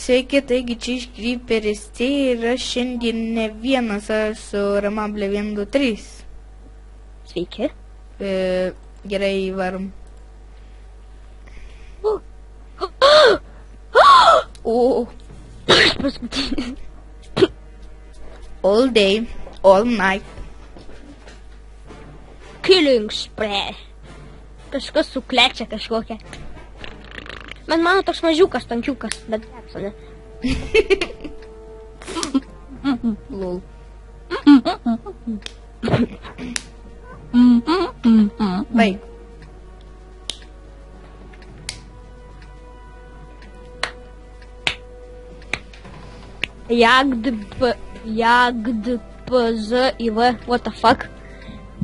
Sveiki, taigi čia iš Creeperis C ir aš šiandien ne vienas, aš su Ramable 123. Sveiki. Gerai, varom. O. Paskutinis. All day, all night. Killing spree. Kažkas suklečia kažkokia. Man mano toks mažiukas, tankiukas, bet gepso, ne? Lol. Baig. Jagd PZ IV, what the fuck?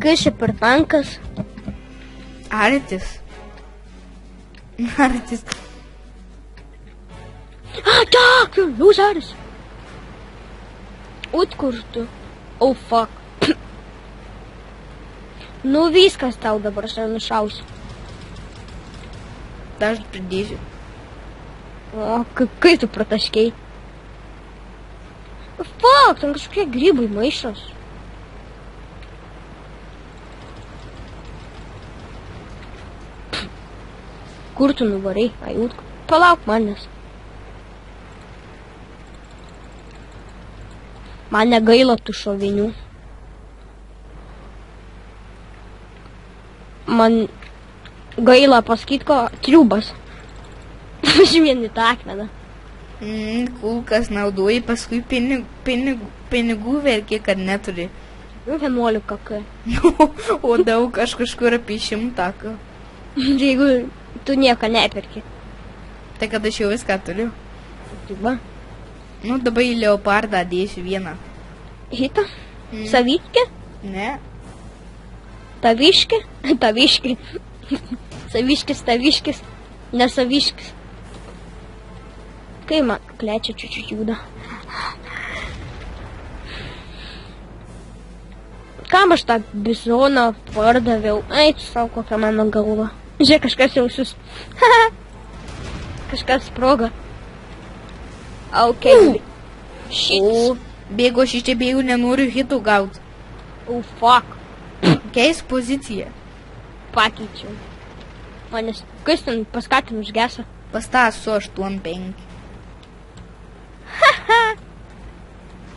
Kas čia per tankas? Artis. Artis. Tak, jūs aris. Utkurtų. Oh, fuck. Nu viskas tau dabar aš nušausiu. Aš pridėsiu. O, kaip tu prataškiai? Fuck, ten kažkokie grybai maišos. Kur tu nuvarai? Ajutku. Palauk manęs. Man negaila tų šovinių. Man gaila pasakyt ko, triubas. Aš vieni tą akmeną. Kulkas naudoji, paskui pinigų verkė, kad neturi. 11 k. O daug aš kažkur apie 100. Jeigu tu nieko neperki. Tai kad aš jau viską turiu. Tai va. Nu, dabar į leopardą dėsiu vieną. Hitą? Saviškė? Ne. Taviškė? Taviškė. Saviškis, taviškis. Nesaviškis. Kai man klečia čiučiu juda. Kam aš tą bizoną pardaviau? Eik, savo kokią mano galvą. Žiūrėk, kažkas jausius. Kažkas sproga. Ok. O, bėgo aš iš čia bėgu, nenoriu hitų gauti. Oh, fuck. Keis poziciją. Pakeičiau. Manęs, kas ten paskatinu užgesą? Pastas su 8-5.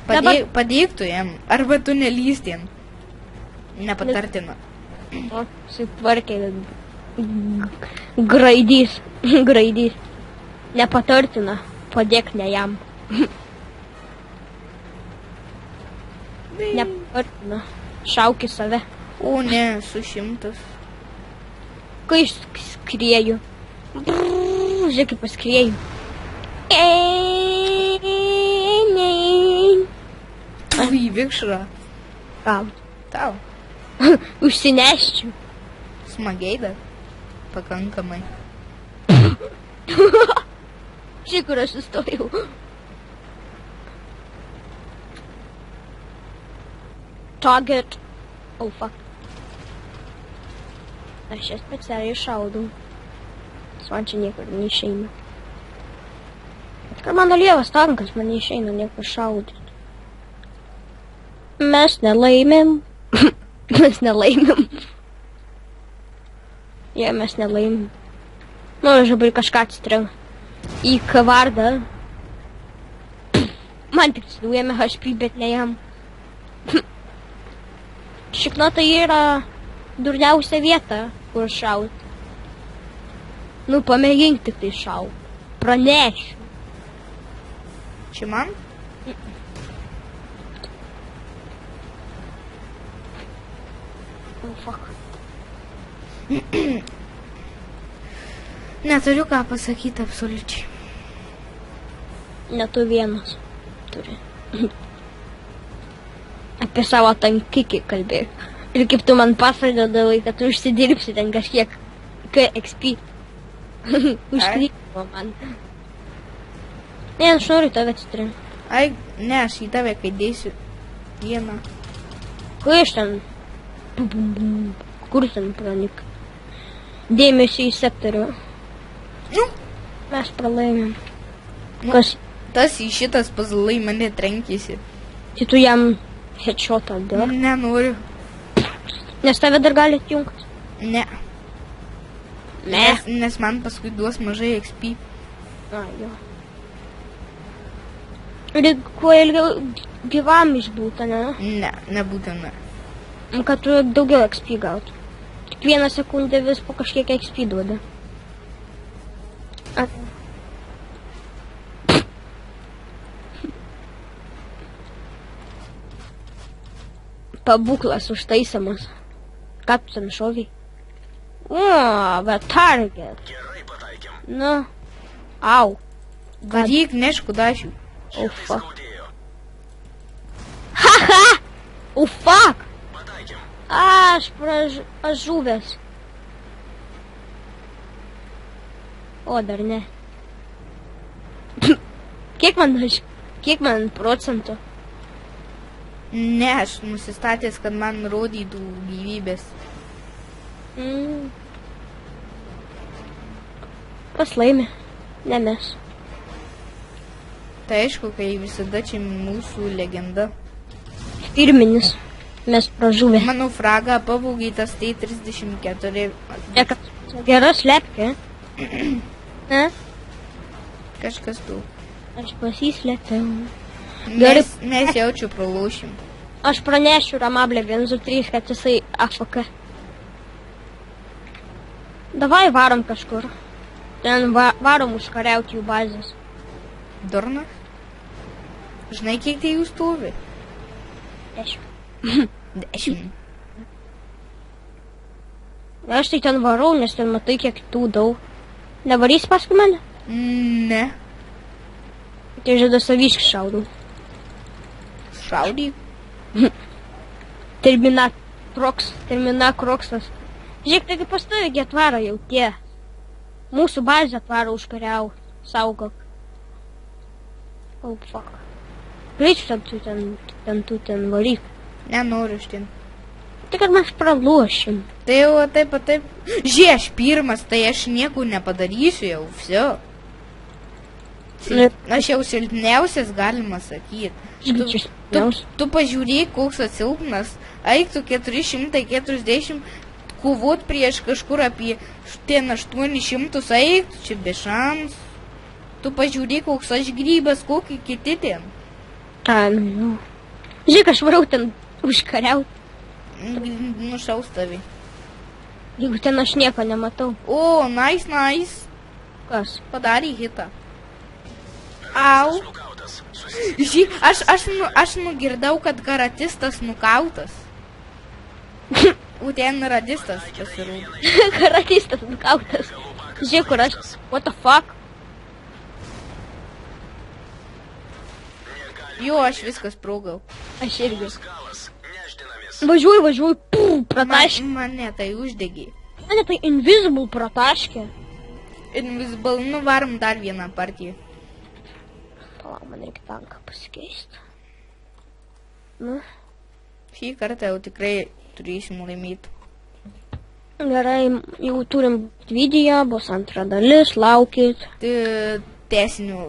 Padėk tu jam, arba tu nelįst ten. Nepatartina. O, sutvarkė. Graidys. Graidys. Nepatartina. Padėk ne jam. Nepatartina. Šauki save. O ne, su 100. Kai aš skrieju. Žiūrėk, kaip paskrieju. Tu į vikšrą. Kam? Tau. Užsineščiau. Smagiai dar. Pakankamai. Žiūrėk, kur aš sustojau. Target. Oh, fuck. Aš čia specialiai šaudau. Man čia niekur neišeina. Kad mano lievas tankas, man neišeina niekur šaudyti. Mes nelaimėm. Mes nelaimėm. Jei, mes nelaimėm. Nu, aš dabar kažką atsitrenk. Į kavardą. Man tik atsiduojame HP, bet ne jam. Šikna tai yra durniausia vieta, kur šaut. Nu, pamėgink tik tai šaut. Pranešiu. Čia man? Oh, fuck. Neturiu ką pasakyti absoliučiai. Ne tu vienas turi. Apie savo tankikį kalbėk. Ir kaip tu man pasakydavai, kad tu užsidirbsi ten kažkiek KXP. Užkrypimo man. Ne, aš noriu tave atsitrinti. Ai, ne, aš į tave, kai dėsiu vieną. Kai aš ten... Kur ten pranik? Dėmesį į sektorių. Nu. Mes pralaimėm. Nu. Kas Tas į šitas pazulai mane trenkėsi. Tai tu jam headshotą dar. Nenoriu. Nes tave dar gali atjungti. Ne. Ne. Nes man paskui duos mažai XP. A, jo. Ir kuo ilgiau gyvam išbūta, ne? Ne, nebūtina. Kad tu daugiau XP gautų. Kiekvieną sekundę vis po kažkiek XP duoda. Pabūklas užtaisamas. Ką tu ten šoviai? O, bet target. Gerai pataikėm. Nu. Au. Varyk, nešk kudašių. Oh, fuck. Skaudėjo. Haha! Oh, fuck! Pataikėm. Aš žuvęs. O, dar ne. Kiek man procentų? Ne, aš nusistatęs, kad man rodytų gyvybės. Kas laimė? Ne mes. Tai aišku, kai visada čia mūsų legenda. Pirminis. Mes pražuvę. Mano fragą pavogė tas T-34. Gera slepkė. Ne? Kažkas tu. Aš pasislėpiau. Gerai. Mes jaučiu pralošim. Aš pranešiu Ramablė 1-3, kad jisai AFK. Davai varom kažkur. Ten varom užkariauti jų bazės. Dorna? Žinai, kiek tai jų stovi? 10. 10. Aš tai ten varau, nes ten matai, kiek tų daug. Nevarys paskui mane? Ne. Tai žada saviškai šaudau. Šaudyk. Terminakroksas. Žiūrėk, taigi pastoviai atvaro jau tie. Mūsų bazę atvaro užkariau. Saugok. Oh, fuck. Greičiau ten varyk. Nenoriu aš ten. Tai kad mes pralošim. Tai jau taip. Žiūrėk, aš pirmas, tai aš nieko nepadarysiu jau. Vsio. Aš jau silpniausias, galima sakyti. Tu pažiūrėk, koks atsilpnas. Eik tu 440 kovot prieš kažkur apie 800, eik tu čia be šans. Tu pažiūrėk, koks aš grybas, kokį kiti ten. Nu. Žiūrėk, aš varau ten užkariaut. Nušaus tavi. Jeigu ten aš nieko nematau. O, nice. Kas? Padarė hitą. Au. Nukautas. Žiūrėk, aš nugirdau, kad karatistas nukautas. O ten radistas pasirodė. Karatistas nukautas. Žiūrėk, kur aš. What the fuck? Jo, aš viskas sprogau. Aš irgi. Galas. Nešdinamės. Važiuoju. Prataškė. Mane tai uždegė. Mane tai invisible prataškė. Invisible, varom dar vieną partiją. Palauk, man reikia tanką pasikeisti. Nu. Šį kartą jau tikrai turėsim laimėti. Gerai, jau turim video, bus antra dalis, laukit. Tęsinių